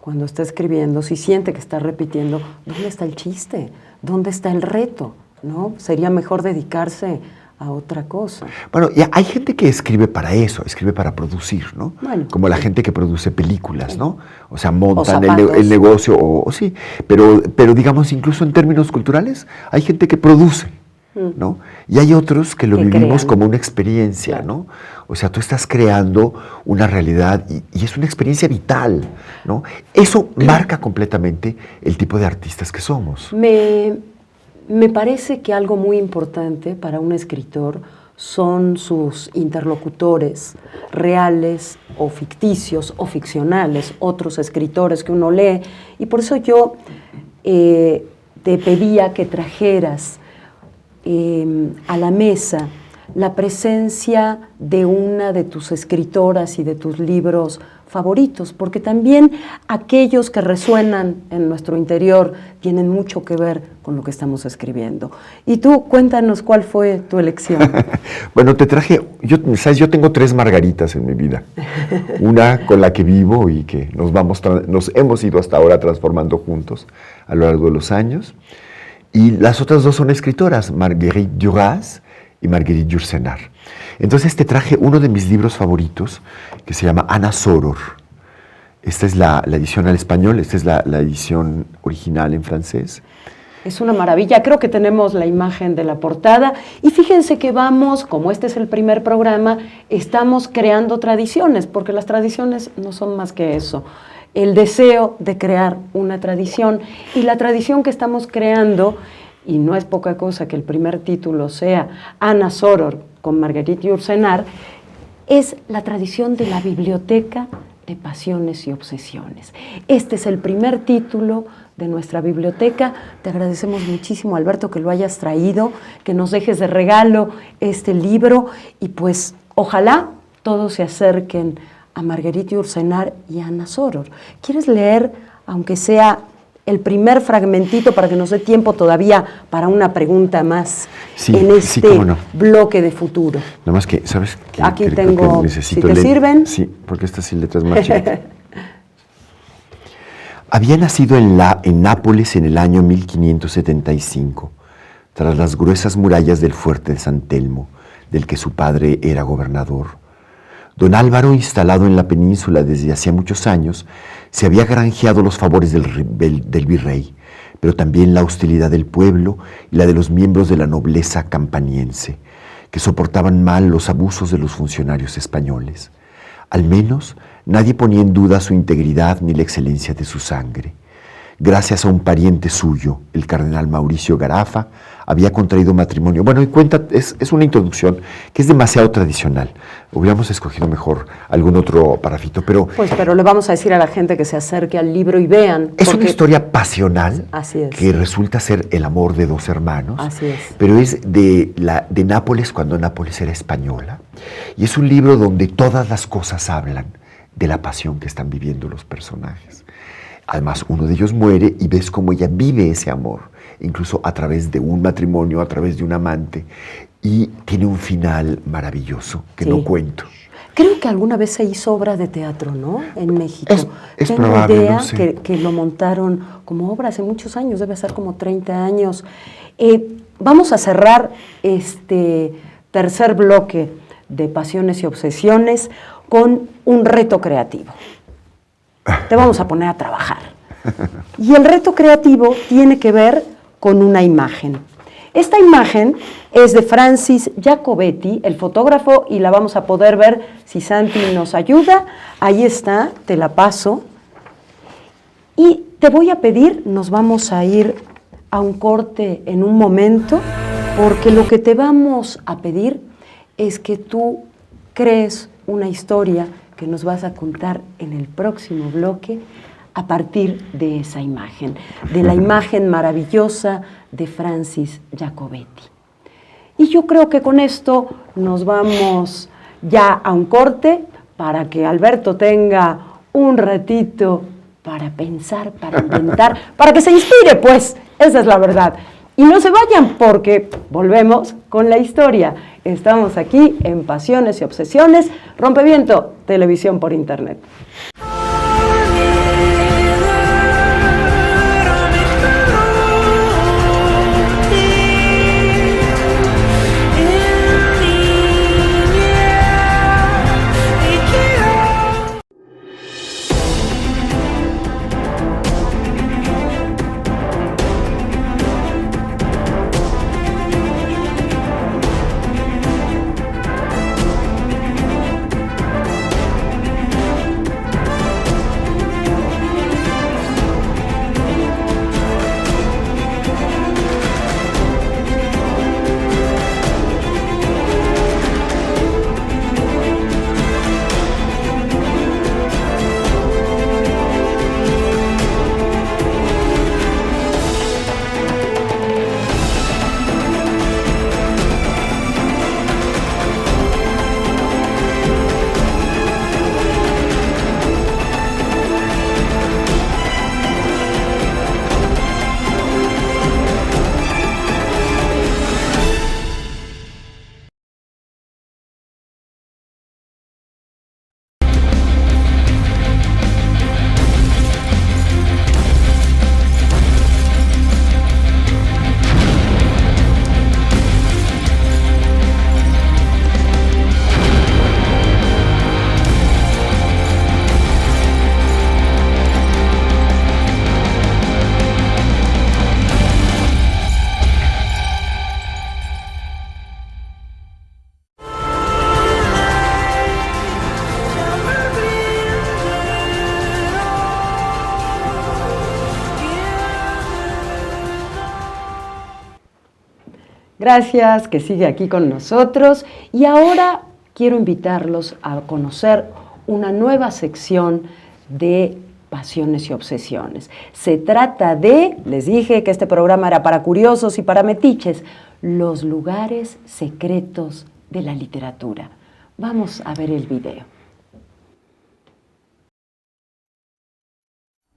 cuando está escribiendo, si siente que está repitiendo, ¿dónde está el chiste? ¿Dónde está el reto? ¿No? Sería mejor dedicarse a otra cosa. Bueno, y hay gente que escribe para eso, escribe para producir, ¿no? Bueno, como la gente que produce películas, ¿no? O sea, montan el negocio, o sí, pero digamos, incluso en términos culturales, hay gente que produce, ¿no? Y hay otros que lo vivimos como una experiencia, claro, ¿no? O sea, tú estás creando una realidad y es una experiencia vital, ¿no? Eso marca completamente el tipo de artistas que somos. Me parece que algo muy importante para un escritor son sus interlocutores reales o ficticios o ficcionales, otros escritores que uno lee. Y por eso yo te pedía que trajeras a la mesa la presencia de una de tus escritoras y de tus libros favoritos, porque también aquellos que resuenan en nuestro interior tienen mucho que ver con lo que estamos escribiendo. Y tú, cuéntanos cuál fue tu elección. Bueno, te traje, ¿sabes? Yo tengo 3 Margaritas en mi vida. Una con la que vivo y que nos hemos ido hasta ahora transformando juntos a lo largo de los años. Y las otras 2 son escritoras, Marguerite Duras y Marguerite Yourcenar. Entonces te traje uno de mis libros favoritos que se llama Anna Soror. Esta es la edición al español, esta es la edición original en francés. Es una maravilla. Creo que tenemos la imagen de la portada. Y fíjense que vamos, como este es el primer programa, estamos creando tradiciones, porque las tradiciones no son más que eso. El deseo de crear una tradición. Y la tradición que estamos creando, y no es poca cosa que el primer título sea Ana Soror con Marguerite Yourcenar, es la tradición de la biblioteca de pasiones y obsesiones. Este es el primer título de nuestra biblioteca. Te agradecemos muchísimo, Alberto, que lo hayas traído, que nos dejes de regalo este libro y pues ojalá todos se acerquen a Marguerite Yourcenar y a Ana Soror. ¿Quieres leer, aunque sea el primer fragmentito, para que nos dé tiempo todavía para una pregunta más en este bloque de futuro? Nada más que, ¿sabes qué? Aquí tengo, si te sirven. Sí, porque estas sí letras más chiquitas. Había nacido en Nápoles en el año 1575, tras las gruesas murallas del fuerte de San Telmo, del que su padre era gobernador. Don Álvaro, instalado en la península desde hacía muchos años, se había granjeado los favores del virrey, pero también la hostilidad del pueblo y la de los miembros de la nobleza campaniense, que soportaban mal los abusos de los funcionarios españoles. Al menos nadie ponía en duda su integridad ni la excelencia de su sangre. Gracias a un pariente suyo, el cardenal Mauricio Garafa, había contraído matrimonio. Bueno, y cuenta, es una introducción que es demasiado tradicional. Hubiéramos escogido mejor algún otro parrafito, pero... Pues, pero le vamos a decir a la gente que se acerque al libro y vean. Es una historia pasional, así es, que resulta ser el amor de dos hermanos. Así es. Pero es de Nápoles, cuando Nápoles era española. Y es un libro donde todas las cosas hablan de la pasión que están viviendo los personajes. Además, uno de ellos muere y ves cómo ella vive ese amor, incluso a través de un matrimonio, a través de un amante, y tiene un final maravilloso que no cuento. Creo que alguna vez se hizo obra de teatro, ¿no? En México. Es Tengo probable, idea no sé. que lo montaron como obra hace muchos años, debe ser como 30 años. Vamos a cerrar este tercer bloque de Pasiones y Obsesiones con un reto creativo. Te vamos a poner a trabajar. Y el reto creativo tiene que ver con una imagen. Esta imagen es de Francis Giacobetti, el fotógrafo, y la vamos a poder ver si Santi nos ayuda. Ahí está, te la paso. Y te voy a pedir, nos vamos a ir a un corte en un momento, porque lo que te vamos a pedir es que tú crees una historia que nos vas a contar en el próximo bloque a partir de esa imagen, de la imagen maravillosa de Francis Giacobetti. Y yo creo que con esto nos vamos ya a un corte para que Alberto tenga un ratito para pensar, para inventar, para que se inspire, pues, esa es la verdad. Y no se vayan porque volvemos con la historia. Estamos aquí en Pasiones y Obsesiones, Rompeviento, televisión por internet. Gracias, que sigue aquí con nosotros. Y ahora quiero invitarlos a conocer una nueva sección de Pasiones y Obsesiones. Se trata de, les dije que este programa era para curiosos y para metiches, los lugares secretos de la literatura. Vamos a ver el video.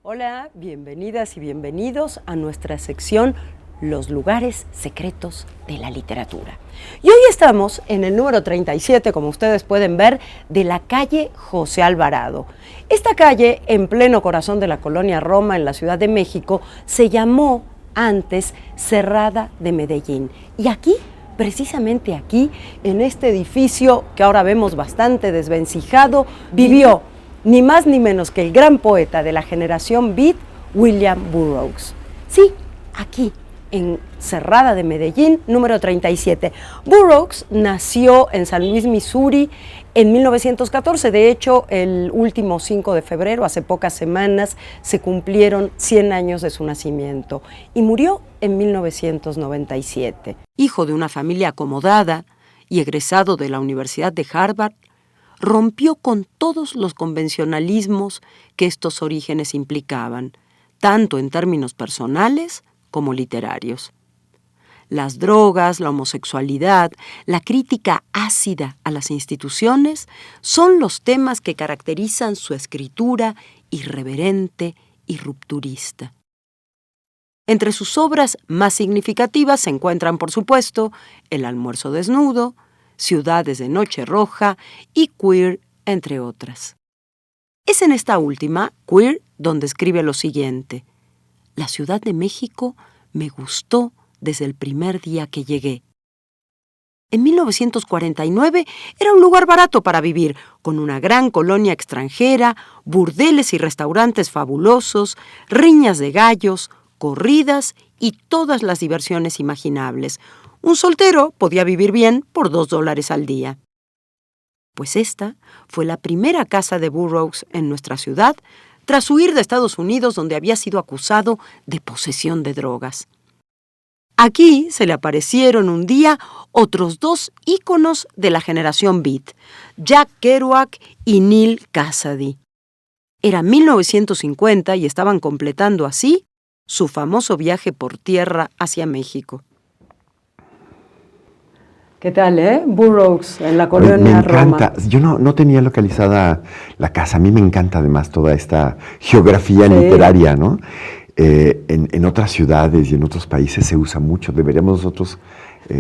Hola, bienvenidas y bienvenidos a nuestra sección Los lugares secretos de la literatura. Y hoy estamos en el número 37, como ustedes pueden ver, de la calle José Alvarado. Esta calle, en pleno corazón de la colonia Roma, en la Ciudad de México, se llamó antes Cerrada de Medellín. Y aquí, precisamente aquí, en este edificio que ahora vemos bastante desvencijado, vivió ni más ni menos que el gran poeta de la generación Beat, William Burroughs. Sí, aquí, en Cerrada de Medellín, número 37. Burroughs nació en San Luis, Missouri, en 1914. De hecho, el último 5 de febrero, hace pocas semanas, se cumplieron 100 años de su nacimiento y murió en 1997. Hijo de una familia acomodada y egresado de la Universidad de Harvard, rompió con todos los convencionalismos que estos orígenes implicaban, tanto en términos personales como literarios. Las drogas, la homosexualidad, la crítica ácida a las instituciones son los temas que caracterizan su escritura irreverente y rupturista. Entre sus obras más significativas se encuentran, por supuesto, El almuerzo desnudo, Ciudades de noche roja y Queer, entre otras. Es en esta última, Queer, donde escribe lo siguiente: la Ciudad de México me gustó desde el primer día que llegué. En 1949 era un lugar barato para vivir, con una gran colonia extranjera, burdeles y restaurantes fabulosos, riñas de gallos, corridas y todas las diversiones imaginables. Un soltero podía vivir bien por $2 al día. Pues esta fue la primera casa de Burroughs en nuestra ciudad, tras huir de Estados Unidos, donde había sido acusado de posesión de drogas. Aquí se le aparecieron un día otros dos íconos de la generación Beat, Jack Kerouac y Neal Cassady. Era 1950 y estaban completando así su famoso viaje por tierra hacia México. ¿Qué tal, Burroughs en la colonia Roma? Me encanta. Yo no tenía localizada la casa. A mí me encanta además toda esta geografía literaria, ¿no? En otras ciudades y en otros países se usa mucho. Deberíamos nosotros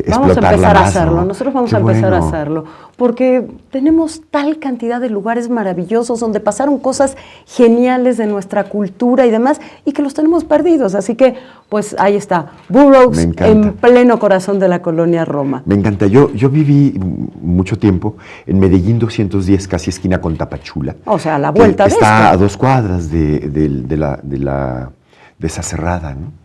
vamos a empezar más, a hacerlo, ¿no? nosotros vamos Qué a empezar bueno. a hacerlo, porque tenemos tal cantidad de lugares maravillosos donde pasaron cosas geniales de nuestra cultura y demás, y que los tenemos perdidos. Así que, pues ahí está, Burroughs en pleno corazón de la colonia Roma. Me encanta. Yo viví mucho tiempo en Medellín 210, casi esquina con Tapachula. O sea, a la vuelta de está esto. a 2 cuadras de esa cerrada, ¿no?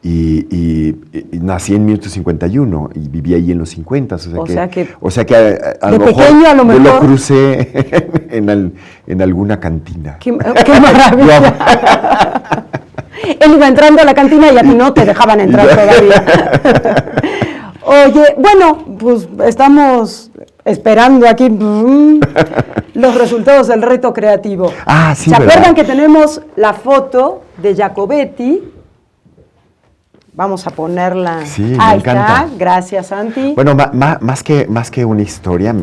Y nací en 1951 y viví ahí en los 50, o sea que a lo mejor pequeño, a lo mejor lo crucé en alguna cantina. ¡Qué maravilla! Él iba entrando a la cantina y a ti no te dejaban entrar todavía. Oye, bueno, pues estamos esperando aquí los resultados del reto creativo. Ah, sí, ¿Se ¿verdad? acuerdan que tenemos la foto de Jacobetti? Vamos a ponerla. Sí, ahí me encanta. está, gracias, Santi. Bueno, más que una historia,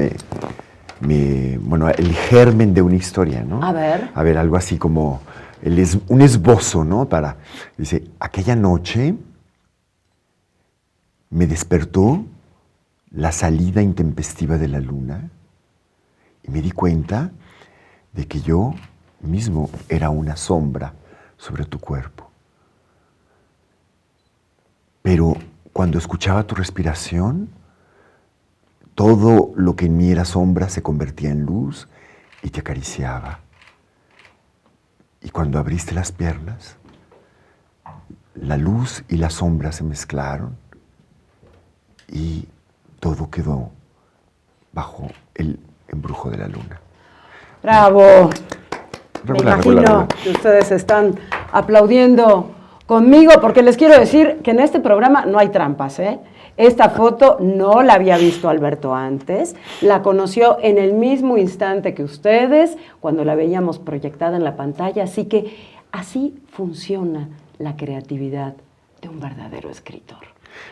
bueno, el germen de una historia, ¿no? A ver, algo así como un esbozo, ¿no? Dice, aquella noche me despertó la salida intempestiva de la luna y me di cuenta de que yo mismo era una sombra sobre tu cuerpo. Pero cuando escuchaba tu respiración, todo lo que en mí era sombra se convertía en luz y te acariciaba. Y cuando abriste las piernas, la luz y la sombra se mezclaron y todo quedó bajo el embrujo de la luna. ¡Bravo! Me Regular, imagino que ustedes están aplaudiendo Conmigo, porque les quiero decir que en este programa no hay trampas, ¿eh? Esta foto no la había visto Alberto antes, la conoció en el mismo instante que ustedes, cuando la veíamos proyectada en la pantalla, así que así funciona la creatividad de un verdadero escritor.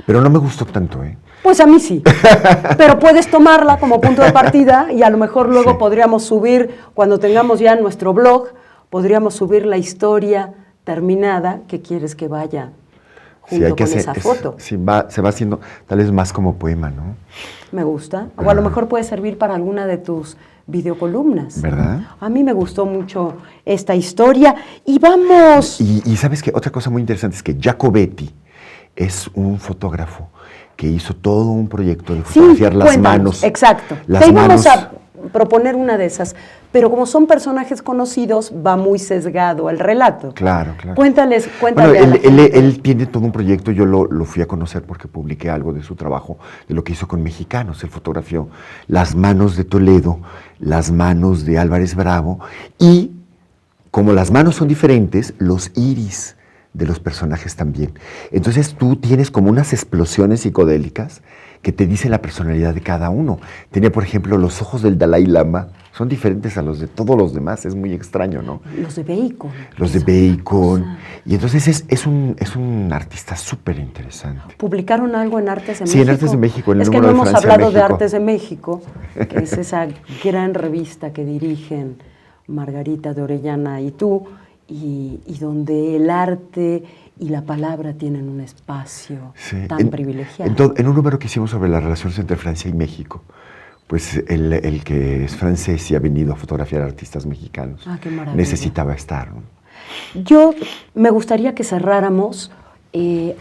Pero no me gustó tanto, ¿eh? Pues a mí sí, pero puedes tomarla como punto de partida y a lo mejor luego Sí. podríamos subir, cuando tengamos ya nuestro blog, podríamos subir la historia terminada que quieres que vaya junto con esa foto. Sí, se va haciendo tal vez más como poema, ¿no? Me gusta. O a lo mejor puede servir para alguna de tus videocolumnas. ¿Verdad? A mí me gustó mucho esta historia. Y vamos... Y ¿sabes qué? Otra cosa muy interesante es que Jacobetti es un fotógrafo que hizo todo un proyecto de fotografiar las cuéntanos, manos. exacto. Las Te íbamos manos. a proponer una de esas, pero como son personajes conocidos, va muy sesgado el relato. Claro, claro. Cuéntale Bueno, a la gente. él tiene todo un proyecto, yo lo fui a conocer porque publiqué algo de su trabajo, de lo que hizo con mexicanos. Él fotografió las manos de Toledo, las manos de Álvarez Bravo, y como las manos son diferentes, los iris de los personajes también. Entonces tú tienes como unas explosiones psicodélicas que te dicen la personalidad de cada uno. Tenía, por ejemplo, los ojos del Dalai Lama, son diferentes a los de todos los demás, es muy extraño, ¿no? Los de Bacon. Los de Esa otra Bacon. cosa. Y entonces es un artista súper interesante. ¿Publicaron algo en Artes de Sí, México? en Artes de México, en el Es que número no de hemos Francia, hablado de México. Artes de México, que es esa gran revista que dirigen Margarita de Orellana y tú, y donde el arte y la palabra tienen un espacio Sí. tan privilegiado. En un número que hicimos sobre las relaciones entre Francia y México, pues el que es francés y ha venido a fotografiar artistas mexicanos, Ah, qué maravilla. necesitaba estar, ¿no? Yo me gustaría que cerráramos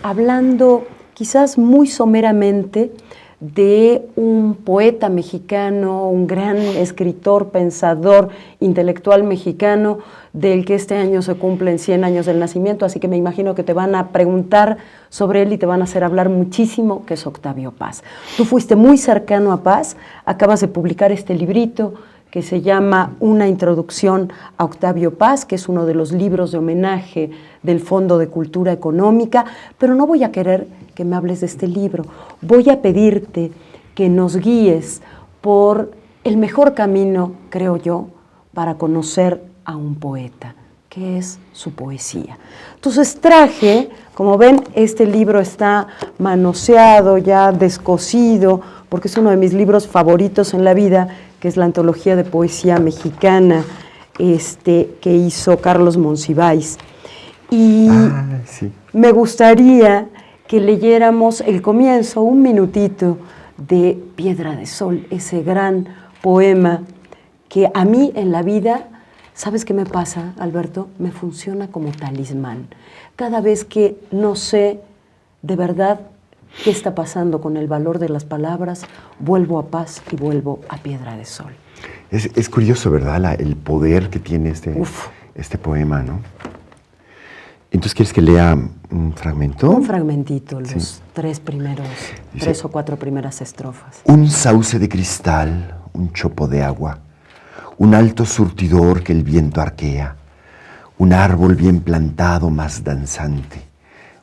hablando quizás muy someramente de un poeta mexicano, un gran escritor, pensador, intelectual mexicano, del que este año se cumplen 100 años del nacimiento, así que me imagino que te van a preguntar sobre él y te van a hacer hablar muchísimo, que es Octavio Paz. Tú fuiste muy cercano a Paz, acabas de publicar este librito que se llama Una introducción a Octavio Paz, que es uno de los libros de homenaje del Fondo de Cultura Económica, pero no voy a querer que me hables de este libro. Voy a pedirte que nos guíes por el mejor camino, creo yo, para conocer a un poeta, que es su poesía. Entonces traje, como ven, este libro está manoseado, ya descosido, porque es uno de mis libros favoritos en la vida, que es la antología de poesía mexicana que hizo Carlos Monsiváis. Y Sí. me gustaría que leyéramos el comienzo, un minutito, de Piedra de Sol, ese gran poema que a mí en la vida, ¿sabes qué me pasa, Alberto? Me funciona como talismán. Cada vez que no sé de verdad qué está pasando con el valor de las palabras, vuelvo a Paz y vuelvo a Piedra de Sol. Es curioso, ¿verdad? El poder que tiene Uf. este poema, ¿no? Entonces, ¿quieres que lea un fragmento? Un fragmentito, los Sí. tres o cuatro primeras estrofas. Un sauce de cristal, un chopo de agua, un alto surtidor que el viento arquea, un árbol bien plantado más danzante,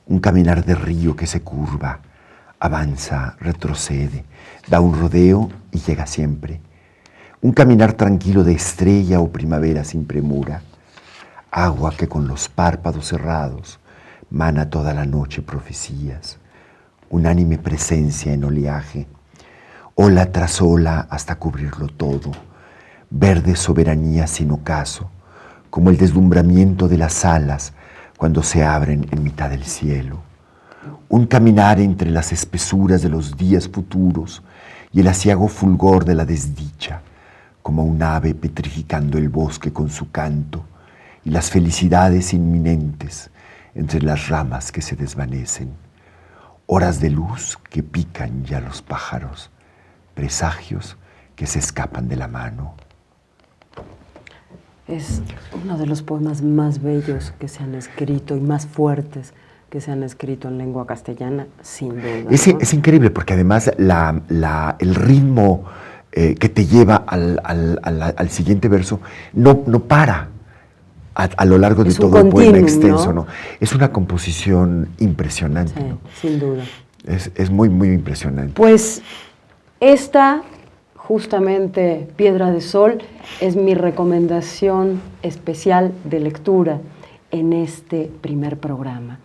un caminar de río que se curva, avanza, retrocede, da un rodeo y llega siempre, un caminar tranquilo de estrella o primavera sin premura, agua que con los párpados cerrados mana toda la noche profecías, unánime presencia en oleaje, ola tras ola hasta cubrirlo todo, verde soberanía sin ocaso, como el deslumbramiento de las alas cuando se abren en mitad del cielo. Un caminar entre las espesuras de los días futuros y el aciago fulgor de la desdicha, como un ave petrificando el bosque con su canto y las felicidades inminentes entre las ramas que se desvanecen. Horas de luz que pican ya los pájaros, presagios que se escapan de la mano. Es uno de los poemas más bellos que se han escrito y más fuertes que se han escrito en lengua castellana, sin duda. Es increíble porque además el ritmo que te lleva al siguiente verso no para. a lo largo de Es un todo el poema continuum, extenso, ¿no? ¿no? Es una composición impresionante, Sí, ¿no? sin duda. Es muy, muy impresionante. Pues esta, justamente, Piedra de Sol, es mi recomendación especial de lectura en este primer programa.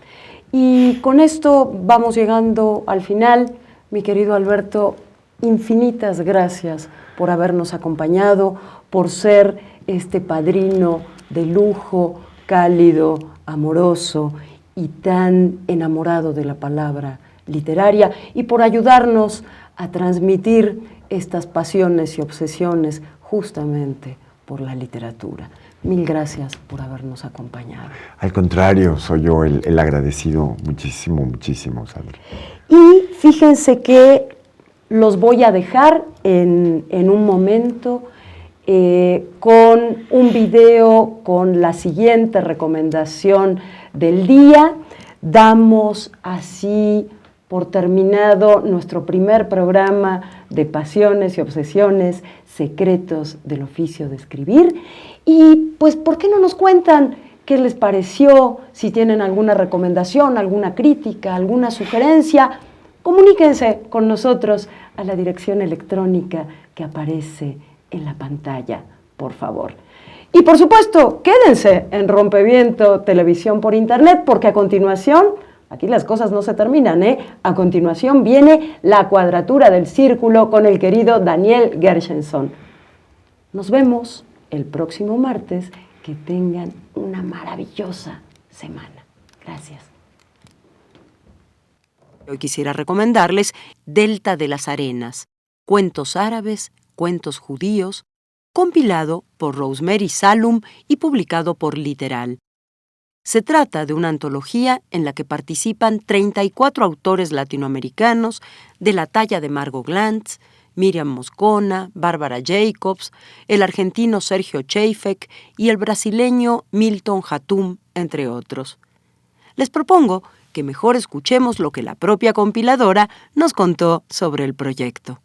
Y con esto vamos llegando al final. Mi querido Alberto, infinitas gracias por habernos acompañado, por ser este padrino de lujo, cálido, amoroso y tan enamorado de la palabra literaria, y por ayudarnos a transmitir estas pasiones y obsesiones justamente por la literatura. Mil gracias por habernos acompañado. Al contrario, soy yo el agradecido muchísimo, muchísimo, Sandra. Y fíjense que los voy a dejar en un momento con un video con la siguiente recomendación del día. Damos así por terminado nuestro primer programa de Pasiones y Obsesiones, Secretos del Oficio de Escribir. Y pues, ¿por qué no nos cuentan qué les pareció? Si tienen alguna recomendación, alguna crítica, alguna sugerencia, comuníquense con nosotros a la dirección electrónica que aparece en la pantalla, por favor. Y por supuesto, quédense en Rompeviento Televisión por Internet, porque a continuación, aquí las cosas no se terminan, a continuación viene La Cuadratura del Círculo con el querido Daniel Gershenson. Nos vemos el próximo martes. Que tengan una maravillosa semana. Gracias. Hoy quisiera recomendarles Delta de las Arenas, cuentos árabes, cuentos judíos, compilado por Rosemary Salum y publicado por Literal. Se trata de una antología en la que participan 34 autores latinoamericanos de la talla de Margot Glantz, Miriam Moscona, Bárbara Jacobs, el argentino Sergio Cheifek y el brasileño Milton Hatum, entre otros. Les propongo que mejor escuchemos lo que la propia compiladora nos contó sobre el proyecto.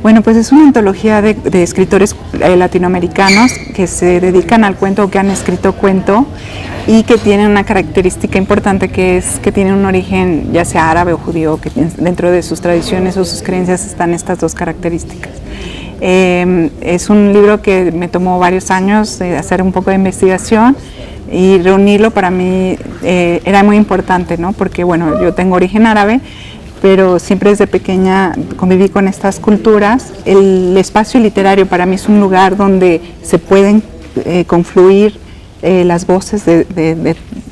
Bueno, pues es una antología de escritores latinoamericanos que se dedican al cuento o que han escrito cuento y que tienen una característica importante, que es que tienen un origen ya sea árabe o judío, que dentro de sus tradiciones o sus creencias están estas dos características. Es un libro que me tomó varios años hacer un poco de investigación, y reunirlo para mí era muy importante, ¿no? Porque bueno, yo tengo origen árabe, pero siempre desde pequeña conviví con estas culturas. El espacio literario para mí es un lugar donde se pueden confluir las voces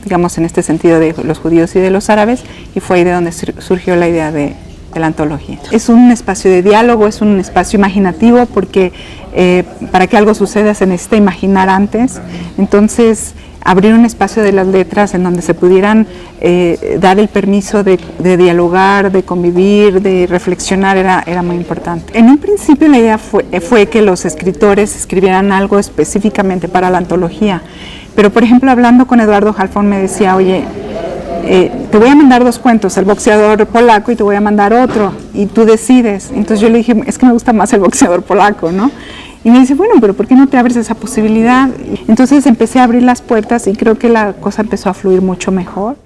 digamos en este sentido, de los judíos y de los árabes, y fue ahí de donde surgió la idea de la antología. Es un espacio de diálogo, es un espacio imaginativo, porque para que algo suceda se necesita imaginar antes. Entonces, abrir un espacio de las letras en donde se pudieran dar el permiso de dialogar, de convivir, de reflexionar era muy importante. En un principio la idea fue que los escritores escribieran algo específicamente para la antología, pero por ejemplo hablando con Eduardo Halfon me decía, oye, te voy a mandar 2 cuentos, El boxeador polaco, y te voy a mandar otro, y tú decides. Entonces yo le dije, es que me gusta más El boxeador polaco, ¿no? Y me dice, bueno, pero ¿por qué no te abres esa posibilidad? Entonces empecé a abrir las puertas y creo que la cosa empezó a fluir mucho mejor.